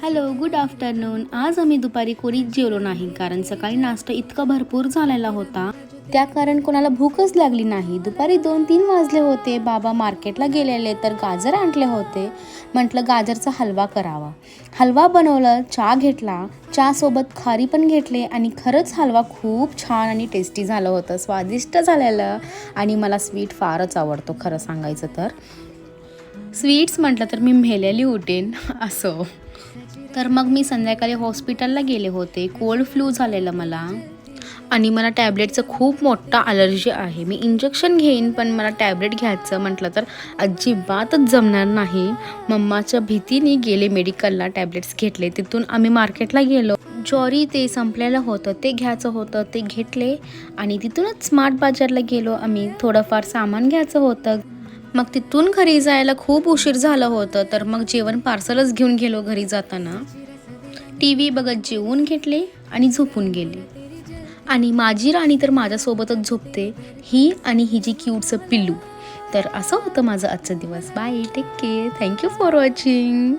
Hello, good afternoon. आज आम्ही दुपारी कोणीच जेवलो नाही, कारण सकाळी नाश्ता इतका भरपूर झालेला होता, त्या कारण कोणाला भूकच लागली नाही. दुपारी 2-3 वाजले होते. बाबा मार्केटला गेलेले तर गाजर आणले होते. म्हटलं गाजरचा हलवा करावा. हलवा बनवलं, चहा घेतला, चहासोबत खारी पण घेतले आणि खरंच हलवा खूप छान आणि टेस्टी झालं होतं, स्वादिष्ट झालेलं. आणि मला स्वीट फारच आवडतो खरं सांगायचं तर. स्वीट्स म्हटलं तर मी मेलेली उठेन असो. तर मग मी संध्याकाळी हॉस्पिटलला गेले होते. कोल्ड फ्लू झालेलं मला आणि मला टॅब्लेटचं खूप मोठा ॲलर्जी आहे. मी इंजेक्शन घेईन, पण मला टॅब्लेट घ्यायचं म्हटलं तर अजिबातच जमणार नाही. मम्माच्या भीतीने गेले मेडिकलला, टॅब्लेट्स घेतले. तिथून आम्ही मार्केटला गेलो. ज्वारी ते संपलेलं होतं, ते घ्यायचं होतं, ते घेतले आणि तिथूनच स्मार्ट बाजारला गेलो आम्ही. थोडंफार सामान घ्यायचं होतं. मग तिथून घरी जायला खूप उशीर झालं होतं, तर मग जेवण पार्सलच घेऊन गेलो घरी जाताना. टी व्ही बघत जेवून घेतले आणि झोपून गेले. आणि माझी राणी तर माझ्यासोबतच झोपते, ही आणि हिची क्यूटचं पिल्लू. तर असं होतं माझं आजचा दिवस. Bye, take care, thank you for watching.